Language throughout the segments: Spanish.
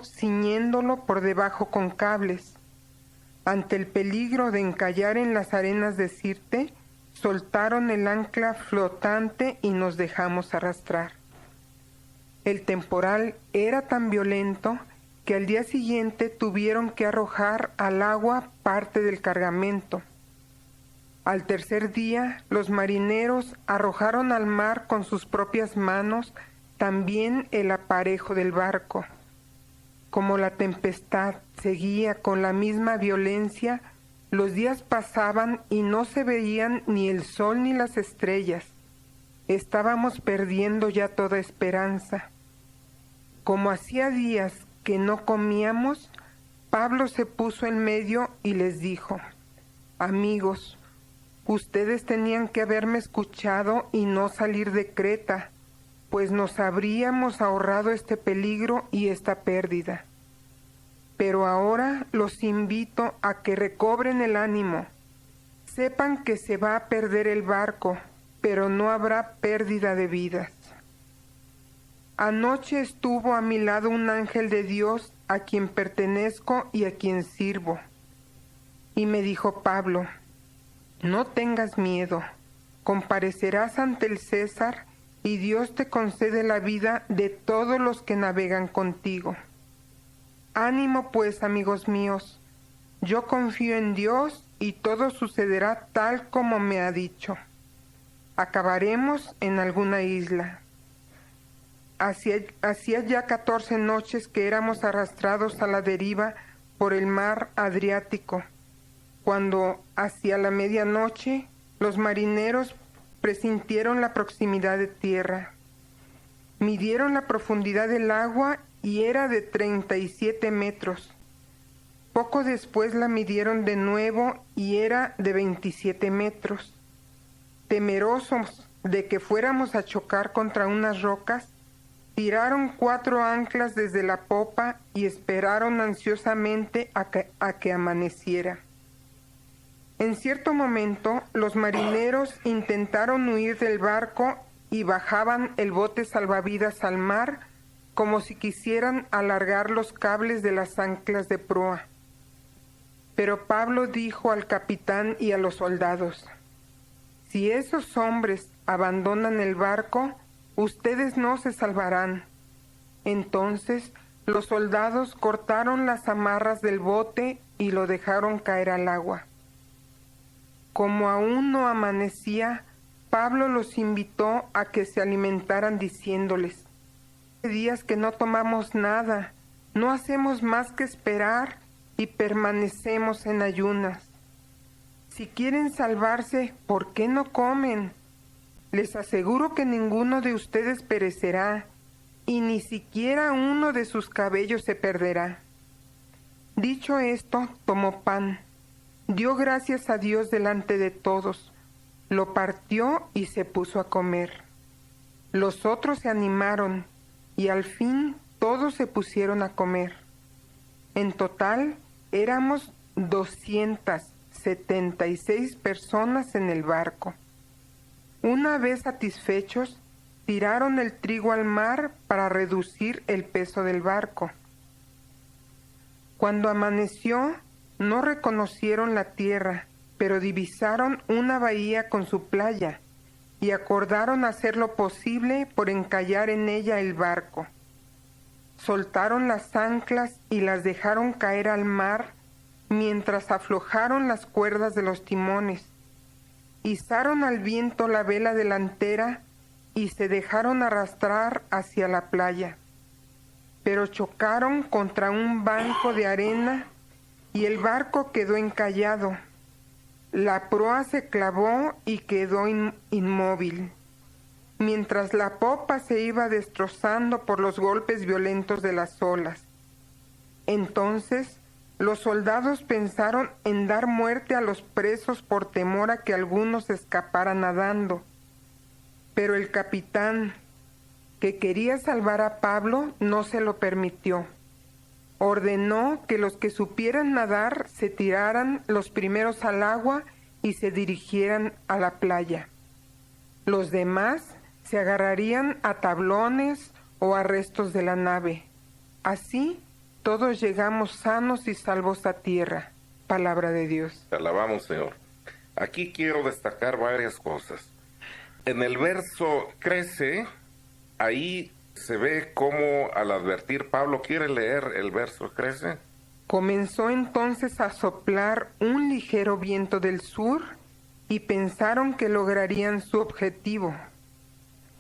ciñéndolo por debajo con cables. Ante el peligro de encallar en las arenas de Sirte, soltaron el ancla flotante y nos dejamos arrastrar. El temporal era tan violento que al día siguiente tuvieron que arrojar al agua parte del cargamento. Al tercer día, los marineros arrojaron al mar con sus propias manos también el aparejo del barco. Como la tempestad seguía con la misma violencia, los días pasaban y no se veían ni el sol ni las estrellas. Estábamos perdiendo ya toda esperanza. Como hacía días que no comíamos, Pablo se puso en medio y les dijo: amigos, ustedes tenían que haberme escuchado y no salir de Creta, pues nos habríamos ahorrado este peligro y esta pérdida. Pero ahora los invito a que recobren el ánimo. Sepan que se va a perder el barco, pero no habrá pérdida de vidas. Anoche estuvo a mi lado un ángel de Dios a quien pertenezco y a quien sirvo. Y me dijo Pablo: no tengas miedo, comparecerás ante el César y Dios te concede la vida de todos los que navegan contigo. Ánimo pues, amigos míos, yo confío en Dios y todo sucederá tal como me ha dicho. Acabaremos en alguna isla. Hacía ya 14 noches que éramos arrastrados a la deriva por el mar Adriático, cuando hacia la medianoche los marineros presintieron la proximidad de tierra. Midieron la profundidad del agua y era de 37 metros. Poco después la midieron de nuevo y era de 27 metros. Temerosos de que fuéramos a chocar contra unas rocas, tiraron 4 anclas desde la popa y esperaron ansiosamente a que amaneciera. En cierto momento, los marineros intentaron huir del barco y bajaban el bote salvavidas al mar como si quisieran alargar los cables de las anclas de proa. Pero Pablo dijo al capitán y a los soldados: si esos hombres abandonan el barco, ustedes no se salvarán. Entonces los soldados cortaron las amarras del bote y lo dejaron caer al agua. Como aún no amanecía, Pablo los invitó a que se alimentaran diciéndoles: hace días que no tomamos nada, no hacemos más que esperar y permanecemos en ayunas. Si quieren salvarse, ¿por qué no comen? Les aseguro que ninguno de ustedes perecerá, y ni siquiera uno de sus cabellos se perderá. Dicho esto, tomó pan, dio gracias a Dios delante de todos, lo partió y se puso a comer. Los otros se animaron, y al fin todos se pusieron a comer. En total, éramos 276 personas en el barco. Una vez satisfechos, tiraron el trigo al mar para reducir el peso del barco. Cuando amaneció, no reconocieron la tierra, pero divisaron una bahía con su playa y acordaron hacer lo posible por encallar en ella el barco. Soltaron las anclas y las dejaron caer al mar mientras aflojaron las cuerdas de los timones. Izaron al viento la vela delantera y se dejaron arrastrar hacia la playa. Pero chocaron contra un banco de arena y el barco quedó encallado. La proa se clavó y quedó inmóvil, mientras la popa se iba destrozando por los golpes violentos de las olas. Entonces los soldados pensaron en dar muerte a los presos por temor a que algunos escaparan nadando. Pero el capitán, que quería salvar a Pablo, no se lo permitió. Ordenó que los que supieran nadar se tiraran los primeros al agua y se dirigieran a la playa. Los demás se agarrarían a tablones o a restos de la nave. Así todos llegamos sanos y salvos a tierra. Palabra de Dios. Te alabamos, Señor. Aquí quiero destacar varias cosas. En el verso 13, ahí se ve cómo al advertir Pablo, ¿quiere leer el verso 13? Comenzó entonces a soplar un ligero viento del sur y pensaron que lograrían su objetivo.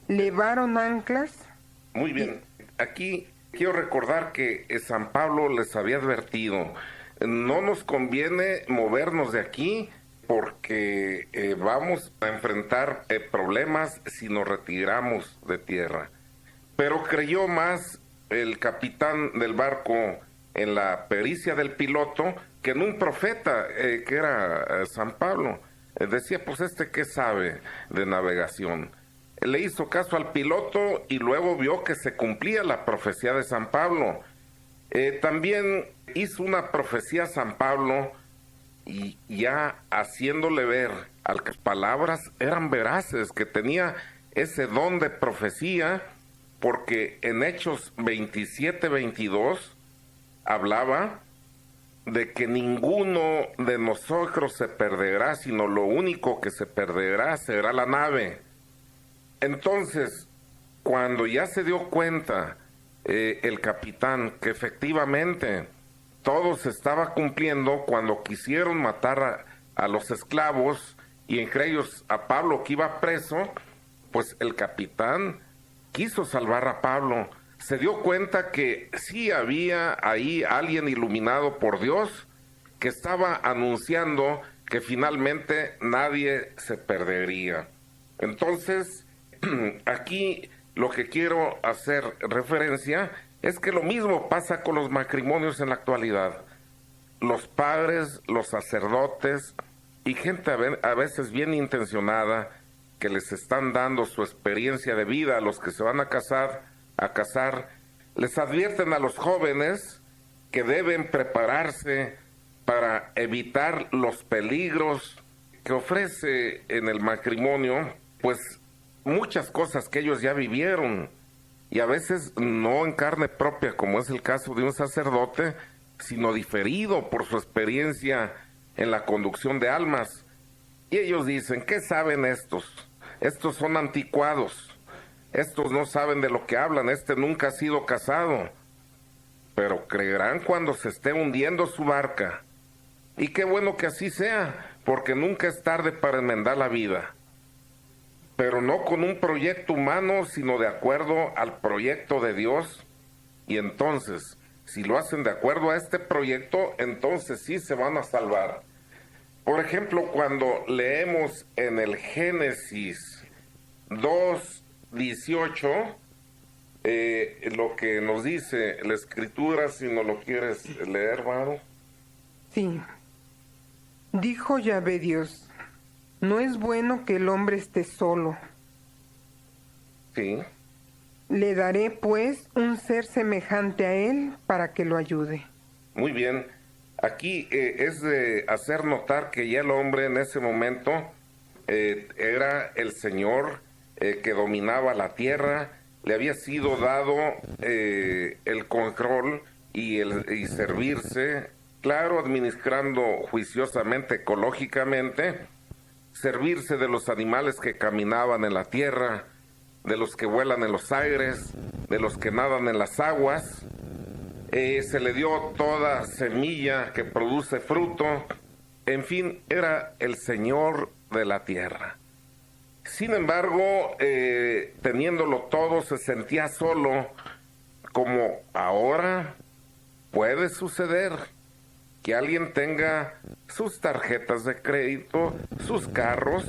Levaron anclas. Muy bien. Aquí quiero recordar que San Pablo les había advertido, no nos conviene movernos de aquí porque vamos a enfrentar problemas si nos retiramos de tierra. Pero creyó más el capitán del barco en la pericia del piloto que en un profeta que era San Pablo. Decía, pues ¿qué sabe de navegación? Le hizo caso al piloto y luego vio que se cumplía la profecía de San Pablo. También hizo una profecía San Pablo y ya haciéndole ver a las palabras eran veraces, que tenía ese don de profecía, porque en Hechos 27-22 hablaba de que ninguno de nosotros se perderá, sino lo único que se perderá será la nave. Entonces, cuando ya se dio cuenta el capitán que efectivamente todo se estaba cumpliendo, cuando quisieron matar a los esclavos y entre ellos a Pablo que iba preso, pues el capitán quiso salvar a Pablo. Se dio cuenta que sí había ahí alguien iluminado por Dios que estaba anunciando que finalmente nadie se perdería. Entonces, aquí lo que quiero hacer referencia es que lo mismo pasa con los matrimonios en la actualidad. Los padres, los sacerdotes y gente a veces bien intencionada que les están dando su experiencia de vida a los que se van a casar, les advierten a los jóvenes que deben prepararse para evitar los peligros que ofrece en el matrimonio, pues muchas cosas que ellos ya vivieron, y a veces no en carne propia, como es el caso de un sacerdote, sino diferido por su experiencia en la conducción de almas. Y ellos dicen, ¿qué saben estos? Estos son anticuados, estos no saben de lo que hablan, nunca ha sido casado, pero creerán cuando se esté hundiendo su barca. Y qué bueno que así sea, porque nunca es tarde para enmendar la vida, pero no con un proyecto humano, sino de acuerdo al proyecto de Dios. Y entonces, si lo hacen de acuerdo a este proyecto, entonces sí se van a salvar. Por ejemplo, cuando leemos en el Génesis 2:18, lo que nos dice la Escritura, si no lo quieres leer, Varo. Sí. Dijo Yahvé Dios, no es bueno que el hombre esté solo. Sí. Le daré pues un ser semejante a él para que lo ayude. Muy bien. Aquí es de hacer notar que ya el hombre en ese momento era el Señor que dominaba la tierra, le había sido dado el control y servirse, claro, administrando juiciosamente, ecológicamente, servirse de los animales que caminaban en la tierra, de los que vuelan en los aires, de los que nadan en las aguas. Se le dio toda semilla que produce fruto. En fin, era el Señor de la tierra. Sin embargo, teniéndolo todo, se sentía solo, como ahora puede suceder que alguien tenga sus tarjetas de crédito, sus carros,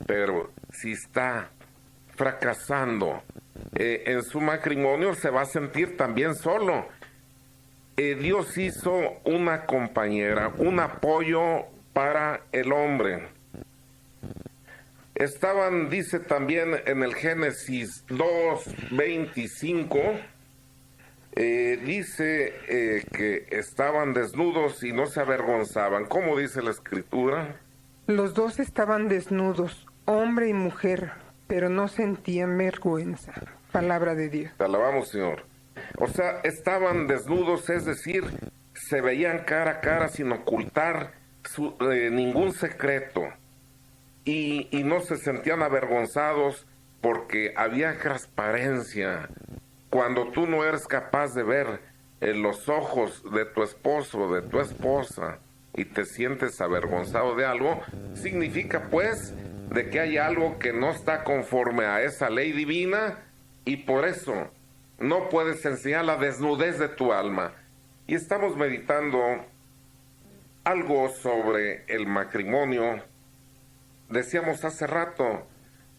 pero si está fracasando en su matrimonio, se va a sentir también solo. Dios hizo una compañera, un apoyo para el hombre. Estaban, dice también en el Génesis 2:25, dice que estaban desnudos y no se avergonzaban. ¿Cómo dice la Escritura? Los dos estaban desnudos, hombre y mujer, pero no sentían vergüenza. Palabra de Dios. Te alabamos, Señor. O sea, estaban desnudos, es decir, se veían cara a cara sin ocultar ningún secreto. Y no se sentían avergonzados porque había transparencia. Cuando tú no eres capaz de ver en los ojos de tu esposo o de tu esposa y te sientes avergonzado de algo, significa pues de que hay algo que no está conforme a esa ley divina y por eso no puedes enseñar la desnudez de tu alma. Y estamos meditando algo sobre el matrimonio. Decíamos hace rato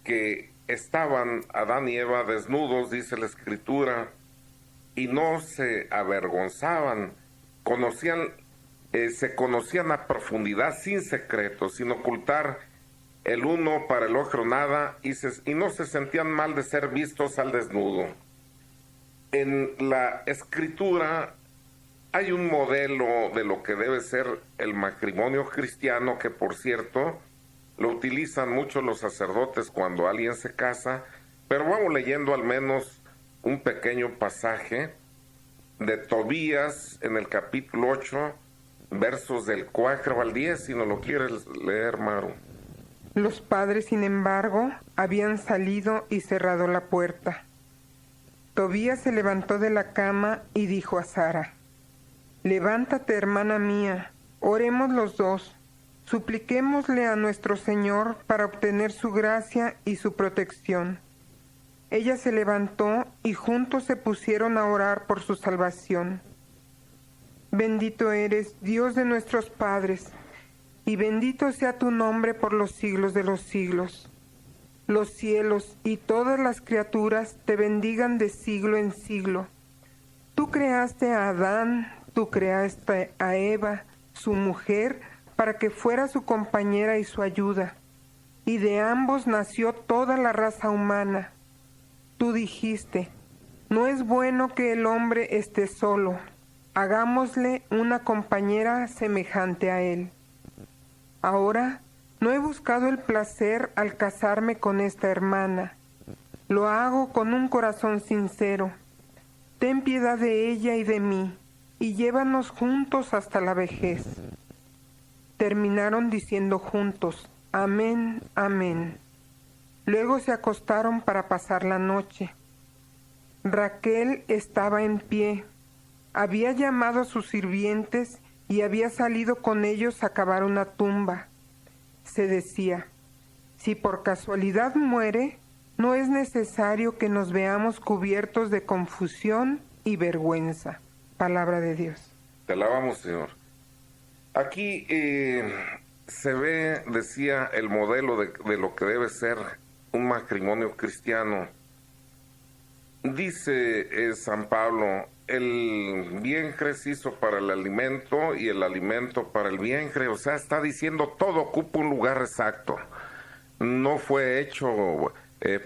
que estaban Adán y Eva desnudos, dice la Escritura, y no se avergonzaban, se conocían a profundidad, sin secretos, sin ocultar el uno para el otro nada, y no se sentían mal de ser vistos al desnudo. En la Escritura hay un modelo de lo que debe ser el matrimonio cristiano, que por cierto lo utilizan mucho los sacerdotes cuando alguien se casa, pero vamos leyendo al menos un pequeño pasaje de Tobías en el capítulo 8, versos del 4 al 10, si no lo quieres leer, Maru. Los padres, sin embargo, habían salido y cerrado la puerta. Tobías se levantó de la cama y dijo a Sara: «Levántate, hermana mía, oremos los dos. Supliquémosle a nuestro Señor para obtener su gracia y su protección». Ella se levantó y juntos se pusieron a orar por su salvación. Bendito eres, Dios de nuestros padres, y bendito sea tu nombre por los siglos de los siglos. Los cielos y todas las criaturas te bendigan de siglo en siglo. Tú creaste a Adán, tú creaste a Eva, su mujer, para que fuera su compañera y su ayuda, y de ambos nació toda la raza humana. Tú dijiste: no es bueno que el hombre esté solo, hagámosle una compañera semejante a él. Ahora no he buscado el placer al casarme con esta hermana, lo hago con un corazón sincero. Ten piedad de ella y de mí, y llévanos juntos hasta la vejez. Terminaron diciendo juntos: amén, amén. Luego se acostaron para pasar la noche. Raquel estaba en pie, había llamado a sus sirvientes y había salido con ellos a cavar una tumba. Se decía: si por casualidad muere, no es necesario que nos veamos cubiertos de confusión y vergüenza. Palabra de Dios. Te alabamos, Señor. Aquí se ve, decía, el modelo de lo que debe ser un matrimonio cristiano. Dice San Pablo: el vientre se hizo para el alimento y el alimento para el vientre. O sea, está diciendo todo ocupa un lugar exacto. No fue hecho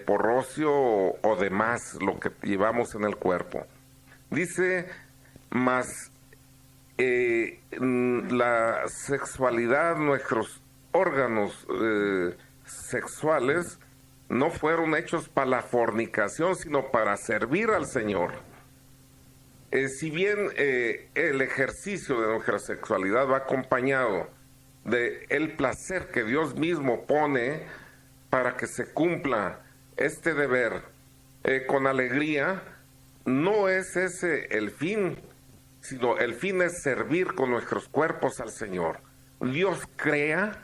por ocio o demás lo que llevamos en el cuerpo. Dice, más la sexualidad, nuestros órganos sexuales no fueron hechos para la fornicación, sino para servir al Señor. Si bien el ejercicio de nuestra sexualidad va acompañado de el placer que Dios mismo pone para que se cumpla este deber con alegría, no es ese el fin, sino el fin es servir con nuestros cuerpos al Señor. Dios crea,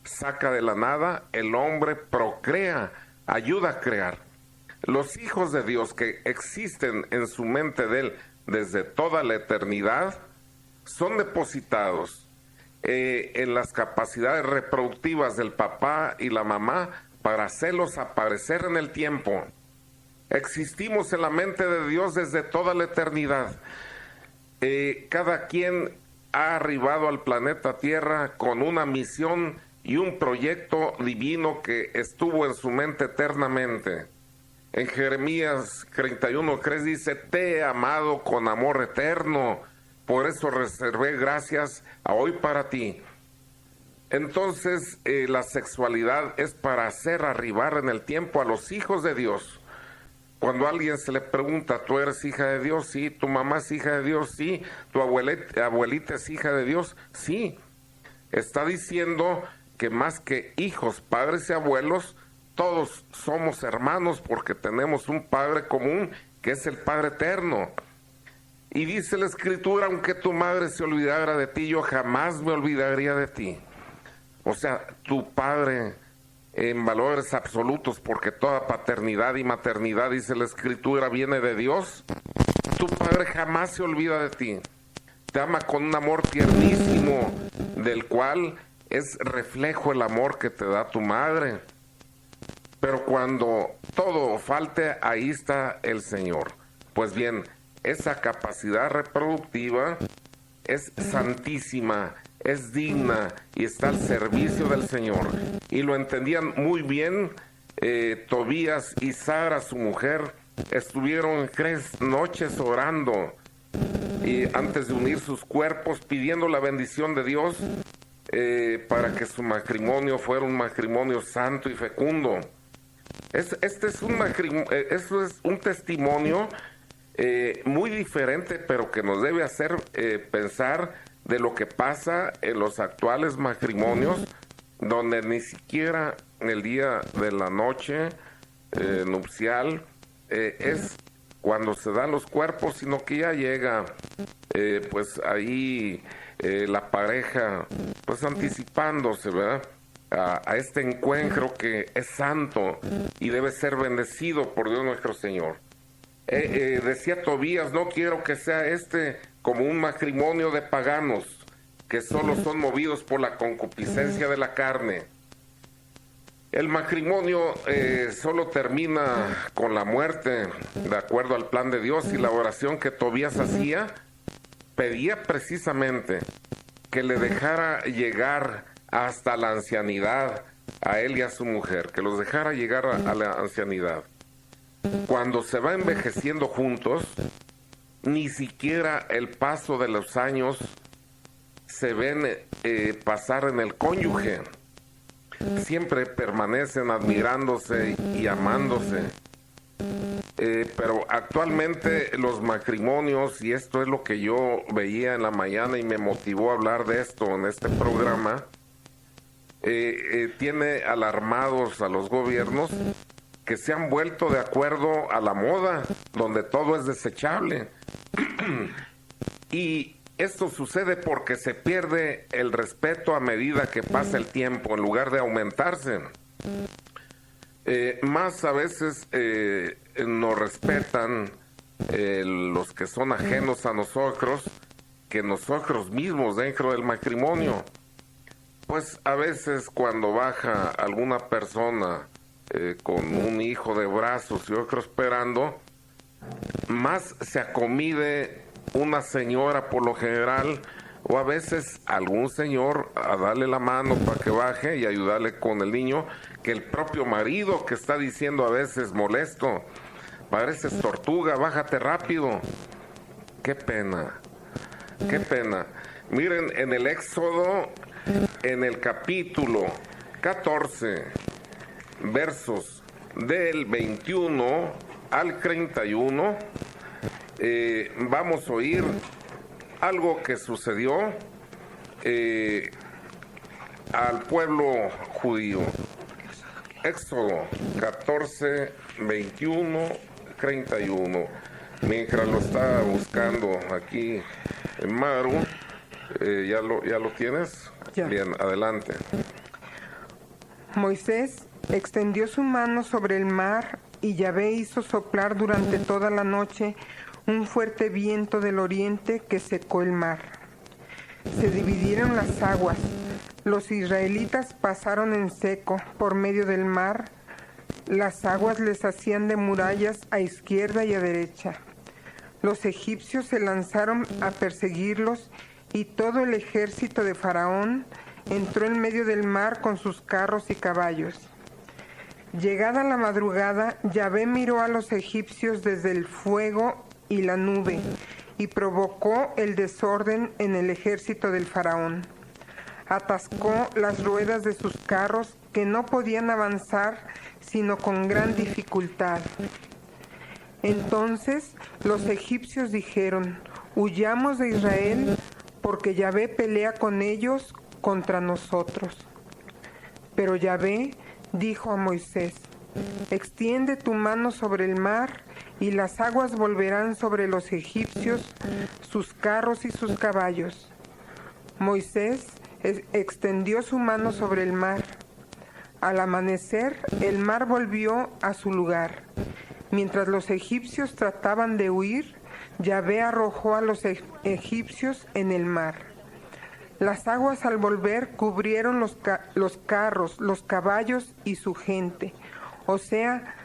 saca de la nada, el hombre procrea, ayuda a crear. Los hijos de Dios que existen en su mente de Él desde toda la eternidad son depositados en las capacidades reproductivas del papá y la mamá para hacerlos aparecer en el tiempo. Existimos en la mente de Dios desde toda la eternidad. Cada quien ha arribado al planeta Tierra con una misión y un proyecto divino que estuvo en su mente eternamente. En Jeremías 31:3 dice: te he amado con amor eterno, por eso reservé gracias a hoy para ti. Entonces la sexualidad es para hacer arribar en el tiempo a los hijos de Dios. Cuando a alguien se le pregunta, ¿tú eres hija de Dios? Sí. ¿Tu mamá es hija de Dios? Sí. ¿Tu abuelita es hija de Dios? Sí. Está diciendo que más que hijos, padres y abuelos, todos somos hermanos porque tenemos un Padre común, que es el Padre eterno. Y dice la Escritura, aunque tu madre se olvidara de ti, yo jamás me olvidaría de ti. O sea, tu Padre en valores absolutos, porque toda paternidad y maternidad, dice la Escritura, viene de Dios. Tu Padre jamás se olvida de ti. Te ama con un amor tiernísimo, del cual es reflejo el amor que te da tu madre. Pero cuando todo falte, ahí está el Señor. Pues bien, esa capacidad reproductiva es santísima, es digna y está al servicio del Señor. Y lo entendían muy bien. Tobías y Sara, su mujer, estuvieron 3 noches orando y antes de unir sus cuerpos, pidiendo la bendición de Dios para que su matrimonio fuera un matrimonio santo y fecundo. Este es un matrimonio, eso es un testimonio muy diferente, pero que nos debe hacer pensar de lo que pasa en los actuales matrimonios, donde ni siquiera el día de la noche nupcial es cuando se dan los cuerpos, sino que ya llega pues ahí la pareja pues anticipándose, ¿verdad?, a este encuentro que es santo y debe ser bendecido por Dios nuestro Señor. Decía Tobías, no quiero que sea como un matrimonio de paganos que solo son movidos por la concupiscencia de la carne. El matrimonio solo termina con la muerte, de acuerdo al plan de Dios, y la oración que Tobías hacía pedía precisamente que le dejara llegar hasta la ancianidad a él y a su mujer, que los dejara llegar a la ancianidad. Cuando se va envejeciendo juntos, ni siquiera el paso de los años se ven pasar en el cónyuge. Siempre permanecen admirándose y amándose. Pero actualmente los matrimonios, y esto es lo que yo veía en la mañana y me motivó a hablar de esto en este programa, tiene alarmados a los gobiernos que se han vuelto de acuerdo a la moda, donde todo es desechable. Y esto sucede porque se pierde el respeto a medida que pasa el tiempo, en lugar de aumentarse. Más a veces nos respetan los que son ajenos a nosotros que nosotros mismos dentro del matrimonio. Pues a veces cuando baja alguna persona con un hijo de brazos y otro esperando, más se acomide una señora por lo general, o a veces algún señor a darle la mano para que baje y ayudarle con el niño, que el propio marido, que está diciendo a veces molesto, pareces tortuga, bájate rápido. Qué pena, qué pena. Miren, en el Éxodo, en el capítulo 14, versos del 21 al 31, vamos a oír algo que sucedió al pueblo judío. Éxodo 14, 21, 31. Mientras lo está buscando aquí Maru, ¿ya lo tienes? Ya. Bien, adelante. Moisés extendió su mano sobre el mar y Yahvé hizo soplar durante toda la noche un fuerte viento del oriente que secó el mar. Se dividieron las aguas. Los israelitas pasaron en seco por medio del mar. Las aguas les hacían de murallas a izquierda y a derecha. Los egipcios se lanzaron a perseguirlos y todo el ejército de Faraón entró en medio del mar con sus carros y caballos. Llegada la madrugada, Yahvé miró a los egipcios desde el fuego y la nube y provocó el desorden en el ejército del Faraón. Atascó las ruedas de sus carros que no podían avanzar sino con gran dificultad. Entonces los egipcios dijeron: huyamos de Israel, porque Yahvé pelea con ellos contra nosotros. Pero Yahvé dijo a Moisés: extiende tu mano sobre el mar, y las aguas volverán sobre los egipcios, sus carros y sus caballos. Moisés extendió su mano sobre el mar. Al amanecer, el mar volvió a su lugar. Mientras los egipcios trataban de huir, Yahvé arrojó a los egipcios en el mar. Las aguas al volver cubrieron los carros, los caballos y su gente, o sea,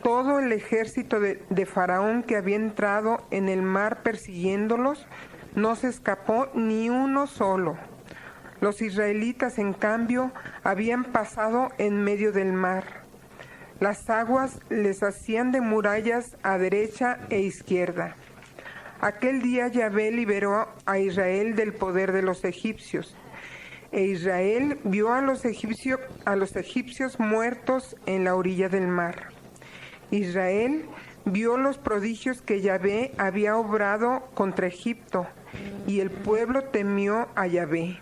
todo el ejército de Faraón que había entrado en el mar persiguiéndolos. No se escapó ni uno solo. Los israelitas, en cambio, habían pasado en medio del mar. Las aguas les hacían de murallas a derecha e izquierda. Aquel día Yahvé liberó a Israel del poder de los egipcios. E Israel vio a los egipcios muertos en la orilla del mar. Israel vio los prodigios que Yahvé había obrado contra Egipto, y el pueblo temió a Yahvé.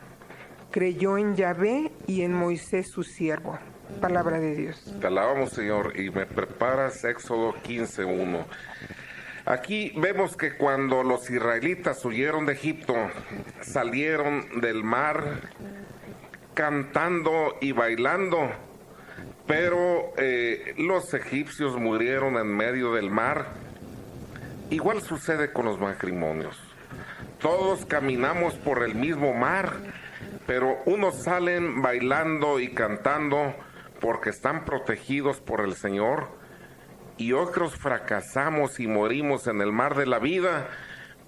Creyó en Yahvé y en Moisés su siervo. Palabra de Dios. Te alabamos, Señor, y me preparas Éxodo 15:1. Aquí vemos que cuando los israelitas huyeron de Egipto, salieron del mar cantando y bailando, pero los egipcios murieron en medio del mar. Igual sucede con los matrimonios. Todos caminamos por el mismo mar, pero unos salen bailando y cantando porque están protegidos por el Señor, y otros fracasamos y morimos en el mar de la vida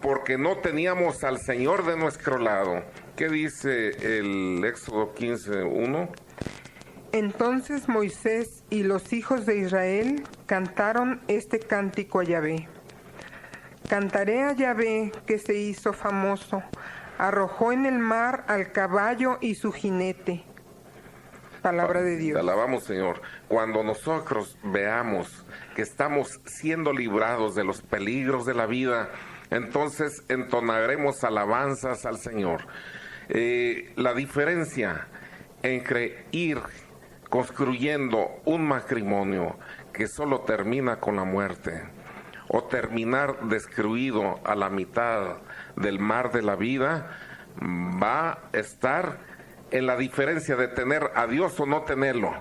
porque no teníamos al Señor de nuestro lado. ¿Qué dice el Éxodo 15:1? Entonces Moisés y los hijos de Israel cantaron este cántico a Yahvé. Cantaré a Yahvé, que se hizo famoso, arrojó en el mar al caballo y su jinete. Palabra de Dios. Te alabamos, Señor. Cuando nosotros veamos que estamos siendo librados de los peligros de la vida, entonces entonaremos alabanzas al Señor. La diferencia entre ir construyendo un matrimonio que solo termina con la muerte, o terminar destruido a la mitad del mar de la vida, va a estar en la diferencia de tener a Dios o no tenerlo.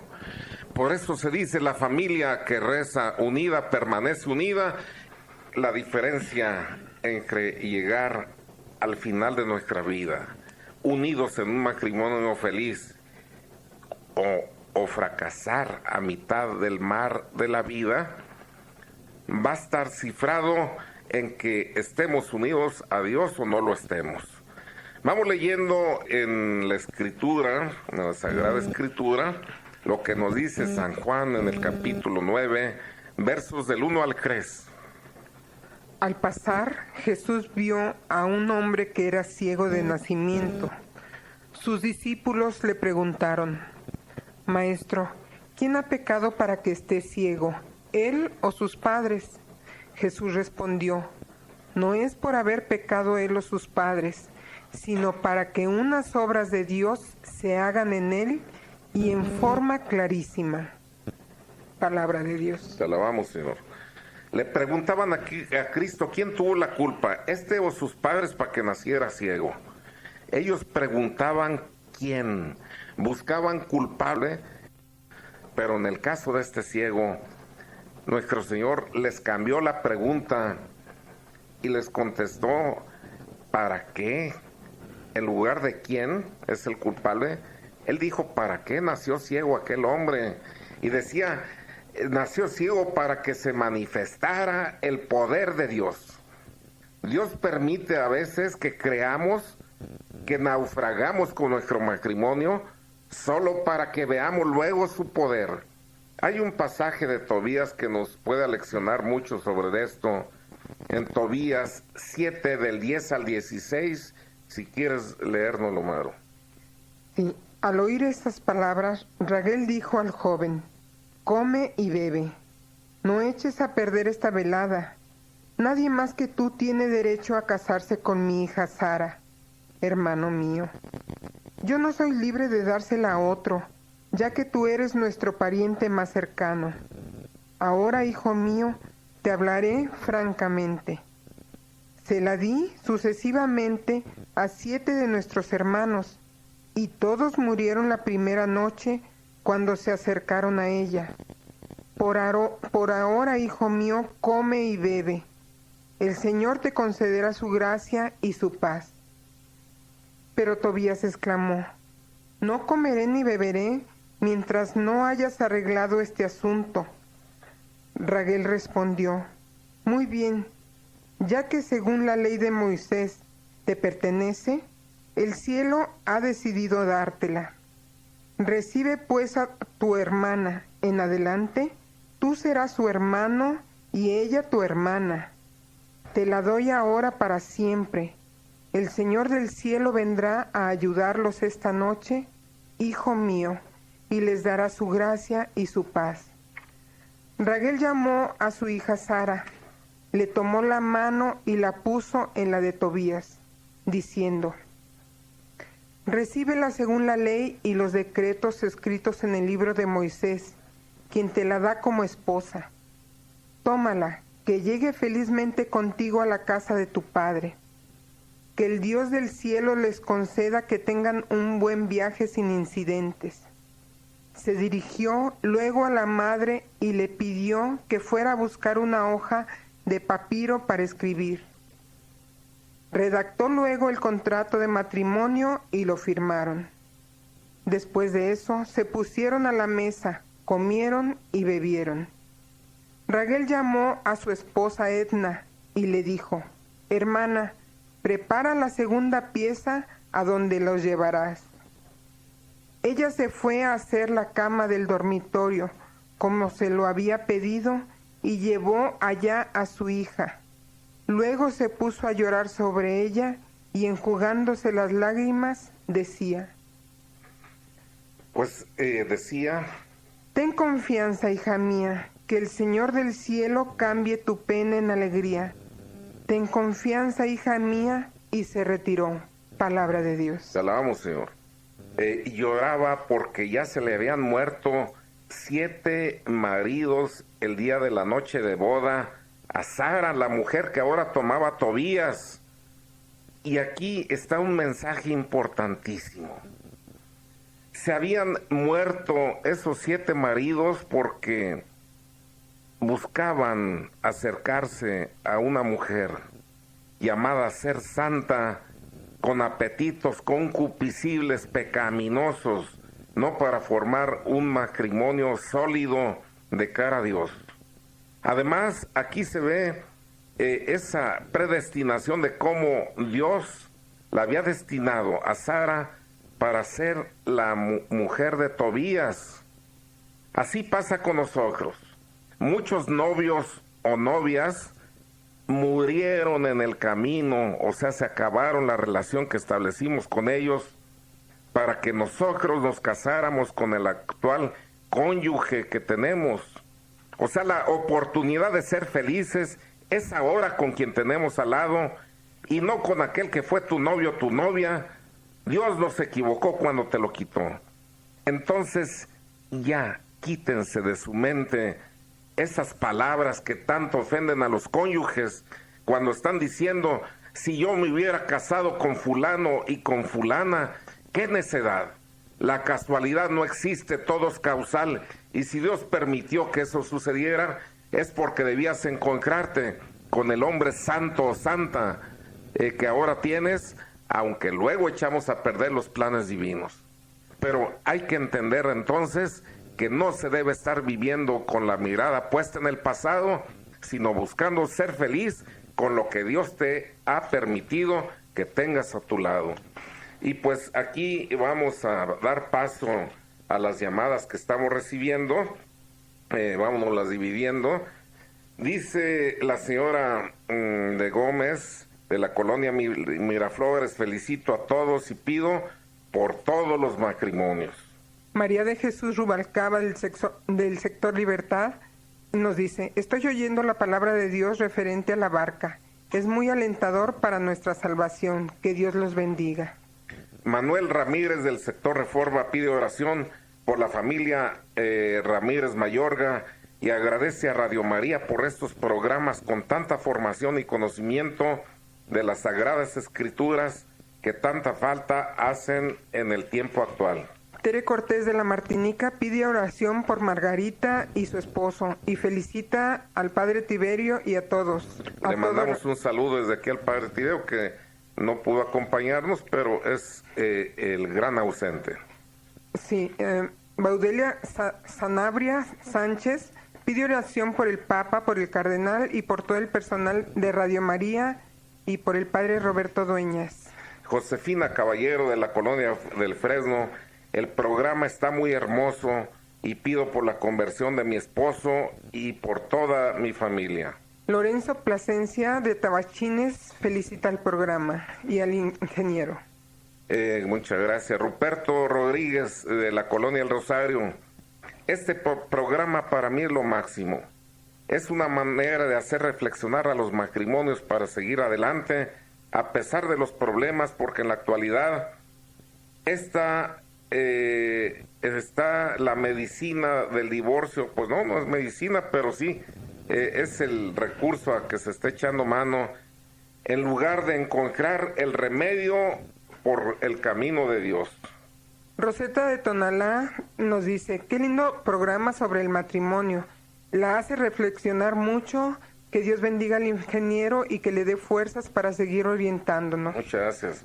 Por eso se dice: la familia que reza unida permanece unida. La diferencia entre llegar al final de nuestra vida unidos en un matrimonio feliz o fracasar a mitad del mar de la vida va a estar cifrado en que estemos unidos a Dios o no lo estemos. Vamos leyendo en la Escritura, en la Sagrada Escritura, lo que nos dice San Juan en el capítulo 9, versos del 1 al 3. Al pasar, Jesús vio a un hombre que era ciego de nacimiento. Sus discípulos le preguntaron: Maestro, ¿quién ha pecado para que esté ciego, él o sus padres? Jesús respondió: no es por haber pecado él o sus padres, sino para que unas obras de Dios se hagan en él y en forma clarísima. Palabra de Dios. Te alabamos, Señor. Le preguntaban aquí a Cristo: ¿quién tuvo la culpa, este o sus padres, para que naciera ciego? Ellos preguntaban quién, buscaban culpable, pero en el caso de este ciego, nuestro Señor les cambió la pregunta y les contestó: ¿para qué? En lugar de quién es el culpable, Él dijo: ¿para qué nació ciego aquel hombre? Y decía: nació ciego para que se manifestara el poder de Dios. Dios permite a veces que creamos que naufragamos con nuestro matrimonio solo para que veamos luego su poder. Hay un pasaje de Tobías que nos puede leccionar mucho sobre esto. En Tobías 7, del 10 al 16, si quieres leérnoslo, Maro. Sí, al oír estas palabras, Raguel dijo al joven: come y bebe. no eches a perder esta velada. Nadie más que tú tiene derecho a casarse con mi hija Sara, hermano mío. Yo no soy libre de dársela a otro, ya que tú eres nuestro pariente más cercano. Ahora, hijo mío, te hablaré francamente. Se la di sucesivamente a 7 de nuestros hermanos, y todos murieron la primera noche cuando se acercaron a ella. Por ahora, hijo mío, come y bebe. El Señor te concederá su gracia y su paz. Pero Tobías exclamó: no comeré ni beberé mientras no hayas arreglado este asunto. Raguel respondió: muy bien, ya que según la ley de Moisés te pertenece, el cielo ha decidido dártela. Recibe pues a tu hermana. En adelante, tú serás su hermano y ella tu hermana. Te la doy ahora para siempre. El Señor del cielo vendrá a ayudarlos esta noche, hijo mío, y les dará su gracia y su paz. Raguel llamó a su hija Sara, le tomó la mano y la puso en la de Tobías, diciendo: recíbela según la ley y los decretos escritos en el libro de Moisés, quien te la da como esposa. Tómala, que llegue felizmente contigo a la casa de tu padre. Que el Dios del cielo les conceda que tengan un buen viaje sin incidentes. Se dirigió luego a la madre y le pidió que fuera a buscar una hoja de papiro para escribir. Redactó luego el contrato de matrimonio y lo firmaron. Después de eso se pusieron a la mesa, comieron y bebieron. Raguel llamó a su esposa Edna y le dijo: hermana, prepara la segunda pieza a donde los llevarás. Ella se fue a hacer la cama del dormitorio, como se lo había pedido, y llevó allá a su hija. Luego se puso a llorar sobre ella y enjugándose las lágrimas decía: decía: ten confianza, hija mía, que el Señor del cielo cambie tu pena en alegría. Ten confianza, hija mía, y se retiró. Palabra de Dios. Te alabamos, Señor. Lloraba porque ya se le habían muerto 7 maridos el día de la noche de boda a Sara, la mujer que ahora tomaba a Tobías. Y aquí está un mensaje importantísimo. Se habían muerto esos 7 maridos porque buscaban acercarse a una mujer llamada ser santa, con apetitos concupiscibles, pecaminosos, no para formar un matrimonio sólido de cara a Dios. Además, aquí se ve esa predestinación de cómo Dios la había destinado a Sara para ser la mujer de Tobías. Así pasa con nosotros. Muchos novios o novias murieron en el camino, o sea, se acabaron la relación que establecimos con ellos para que nosotros nos casáramos con el actual cónyuge que tenemos. O sea, la oportunidad de ser felices es ahora con quien tenemos al lado y no con aquel que fue tu novio o tu novia. Dios no se equivocó cuando te lo quitó. Entonces, ya quítense de su mente esas palabras que tanto ofenden a los cónyuges cuando están diciendo: si yo me hubiera casado con fulano y con fulana, qué necedad. La casualidad no existe, todo es causal, y si Dios permitió que eso sucediera es porque debías encontrarte con el hombre santo o santa que ahora tienes, aunque luego echamos a perder los planes divinos. Pero hay que entender entonces que no se debe estar viviendo con la mirada puesta en el pasado, sino buscando ser feliz con lo que Dios te ha permitido que tengas a tu lado. Y pues aquí vamos a dar paso a las llamadas que estamos recibiendo. Vámonos las dividiendo. Dice la señora de Gómez, de la colonia Miraflores: felicito a todos y pido por todos los matrimonios. María de Jesús Rubalcaba del sector Libertad nos dice, estoy oyendo la palabra de Dios referente a la barca. Es muy alentador para nuestra salvación. Que Dios los bendiga. Manuel Ramírez del sector Reforma pide oración por la familia Ramírez Mayorga y agradece a Radio María por estos programas con tanta formación y conocimiento de las Sagradas Escrituras que tanta falta hacen en el tiempo actual. Tere Cortés de la Martinica pide oración por Margarita y su esposo y felicita al Padre Tiberio y a todos. Le mandamos un saludo desde aquí al Padre Tiberio, que no pudo acompañarnos, pero es el gran ausente. Sí, Baudelia Sanabria Sánchez pide oración por el Papa, por el Cardenal y por todo el personal de Radio María y por el Padre Roberto Dueñas. Josefina Caballero de la Colonia del Fresno, el programa está muy hermoso y pido por la conversión de mi esposo y por toda mi familia. Lorenzo Plasencia de Tabachines felicita al programa y al ingeniero. Muchas gracias. Ruperto Rodríguez de la Colonia El Rosario. Este programa para mí es lo máximo. Es una manera de hacer reflexionar a los matrimonios para seguir adelante a pesar de los problemas, porque en la actualidad está la medicina del divorcio. Pues no es medicina, pero sí es el recurso a que se está echando mano en lugar de encontrar el remedio por el camino de Dios. Rosetta de Tonalá nos dice, qué lindo programa sobre el matrimonio, la hace reflexionar mucho, que Dios bendiga al ingeniero y que le dé fuerzas para seguir orientándonos. Muchas gracias.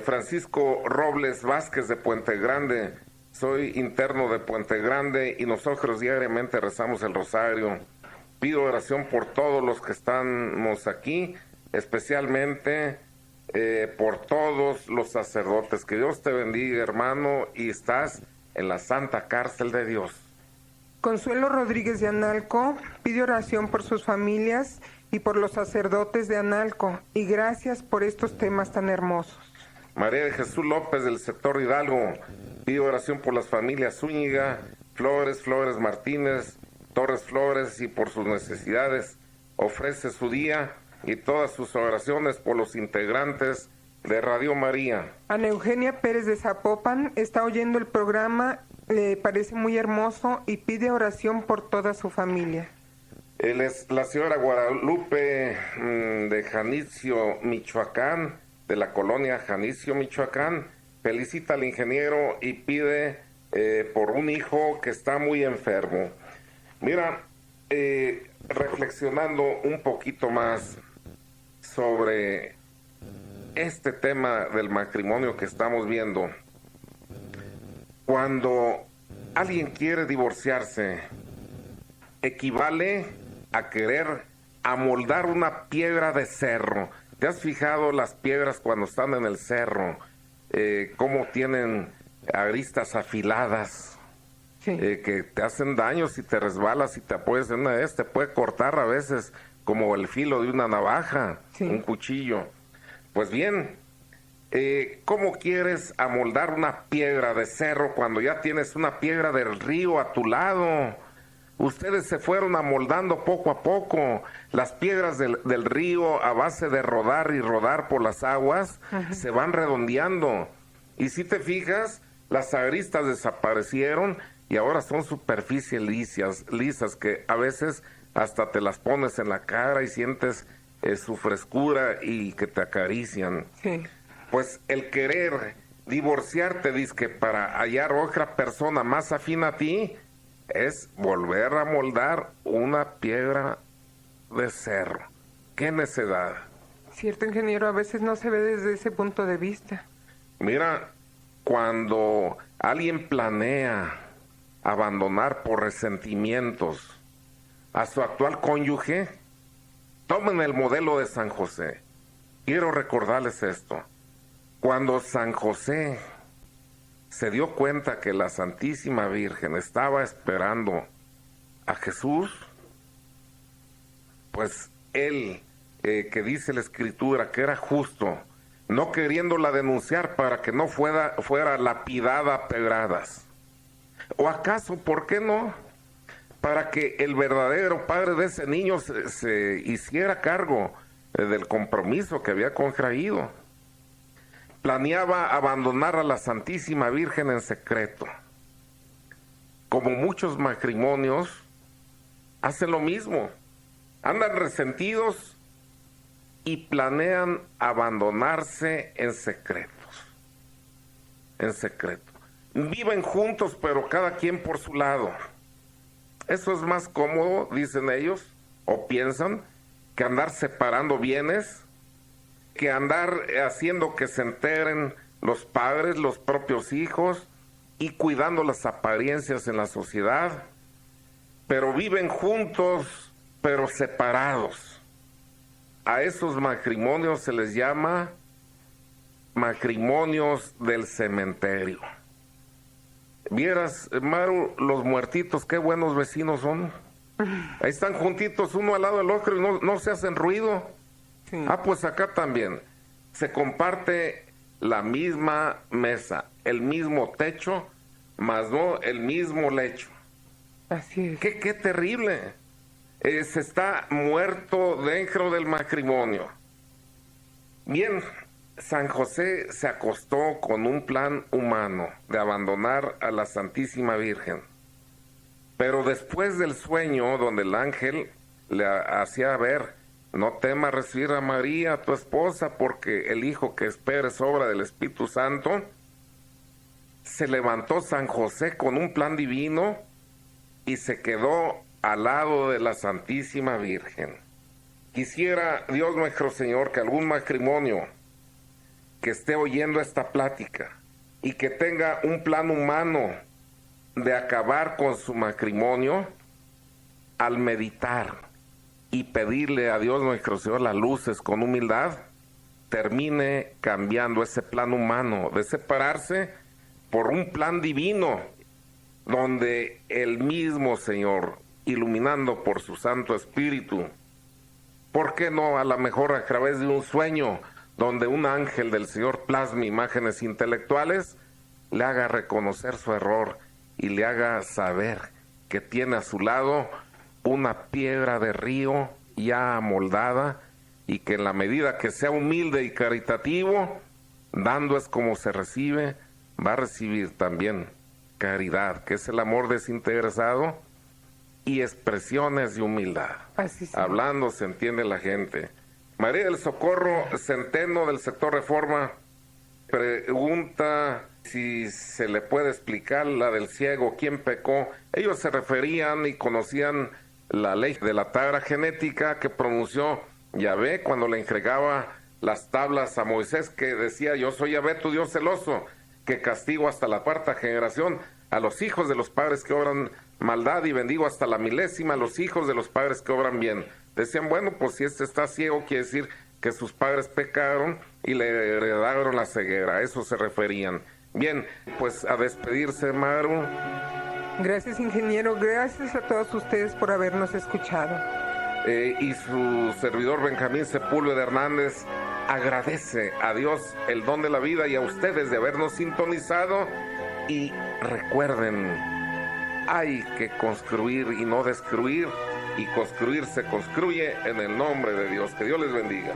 Francisco Robles Vázquez de Puente Grande, soy interno de Puente Grande y nosotros diariamente rezamos el rosario. Pido oración por todos los que estamos aquí, especialmente por todos los sacerdotes. Que Dios te bendiga, hermano, y estás en la santa cárcel de Dios. Consuelo Rodríguez de Analco pide oración por sus familias y por los sacerdotes de Analco, y gracias por estos temas tan hermosos. María de Jesús López del sector Hidalgo pide oración por las familias Zúñiga, Flores Martínez, Torres Flores y por sus necesidades. Ofrece su día y todas sus oraciones por los integrantes de Radio María. Ana Eugenia Pérez de Zapopan está oyendo el programa, le parece muy hermoso y pide oración por toda su familia. Él es la señora Guadalupe de Janicio, Michoacán, de la colonia Janicio, Michoacán. Felicita al ingeniero y pide por un hijo que está muy enfermo. Mira, reflexionando un poquito más sobre este tema del matrimonio que estamos viendo, cuando alguien quiere divorciarse, equivale a querer amoldar una piedra de cerro. ¿Te has fijado las piedras cuando están en el cerro? Cómo tienen aristas afiladas, sí. Que te hacen daño si te resbalas y te apoyas en una de estas, te puede cortar a veces como el filo de una navaja, sí. Un cuchillo. Pues bien, ¿cómo quieres amoldar una piedra de cerro cuando ya tienes una piedra del río a tu lado? Ustedes se fueron amoldando poco a poco. Las piedras del río, a base de rodar y rodar por las aguas, ajá, se van redondeando. Y si te fijas, las aristas desaparecieron y ahora son superficies lisas que a veces hasta te las pones en la cara y sientes su frescura y que te acarician. Sí. Pues el querer divorciarte, dizque para hallar otra persona más afín a ti, es volver a moldar una piedra de cerro. ¡Qué necedad! Cierto, ingeniero, a veces no se ve desde ese punto de vista. Mira, cuando alguien planea abandonar por resentimientos a su actual cónyuge, tomen el modelo de San José. Quiero recordarles esto. Cuando San José se dio cuenta que la Santísima Virgen estaba esperando a Jesús, pues él, que dice la Escritura que era justo, no queriéndola denunciar para que no fuera lapidada a pedradas. ¿O acaso, por qué no? para que el verdadero padre de ese niño se hiciera cargo del compromiso que había contraído. Planeaba abandonar a la Santísima Virgen en secreto. Como muchos matrimonios, hacen lo mismo. Andan resentidos y planean abandonarse en secretos. En secreto. Viven juntos, pero cada quien por su lado. Eso es más cómodo, dicen ellos, o piensan, que andar separando bienes, que andar haciendo que se enteren los padres, los propios hijos, y cuidando las apariencias en la sociedad. Pero viven juntos, pero separados. A esos matrimonios se les llama matrimonios del cementerio. Vieras, Maru, los muertitos, qué buenos vecinos son. Ahí están juntitos uno al lado del otro y no se hacen ruido. Sí. Pues acá también. Se comparte la misma mesa, el mismo techo, más no el mismo lecho. Así es. Qué terrible. Se está muerto dentro del matrimonio. Bien, San José se acostó con un plan humano de abandonar a la Santísima Virgen. Pero después del sueño, donde el ángel le hacía ver: no temas recibir a María, tu esposa, porque el hijo que esperes es obra del Espíritu Santo, se levantó San José con un plan divino y se quedó al lado de la Santísima Virgen. Quisiera Dios nuestro Señor que algún matrimonio que esté oyendo esta plática y que tenga un plan humano de acabar con su matrimonio, al meditar y pedirle a Dios nuestro Señor las luces con humildad, termine cambiando ese plan humano de separarse por un plan divino, donde el mismo Señor, iluminando por su Santo Espíritu, ¿por qué no a lo mejor a través de un sueño donde un ángel del Señor plasme imágenes intelectuales, le haga reconocer su error y le haga saber que tiene a su lado una piedra de río ya amoldada, y que en la medida que sea humilde y caritativo, dando es como se recibe, va a recibir también caridad, que es el amor desinteresado, y expresiones de humildad. Así sí. Hablando se entiende la gente. María del Socorro Centeno, del sector Reforma, pregunta si se le puede explicar la del ciego, quién pecó. Ellos se referían y conocían la ley de la tabla genética que pronunció Yahvé cuando le entregaba las tablas a Moisés, que decía: yo soy Yahvé, tu Dios celoso, que castigo hasta la cuarta generación a los hijos de los padres que obran maldad, y bendigo hasta la milésima a los hijos de los padres que obran bien. Decían, bueno, pues si este está ciego, quiere decir que sus padres pecaron y le heredaron la ceguera. A eso se referían. Bien, pues a despedirse, Maru. Gracias, ingeniero. Gracias a todos ustedes por habernos escuchado. Y su servidor Benjamín Sepúlveda Hernández agradece a Dios el don de la vida y a ustedes de habernos sintonizado. Y recuerden, hay que construir y no destruir, y construir se construye en el nombre de Dios. Que Dios les bendiga.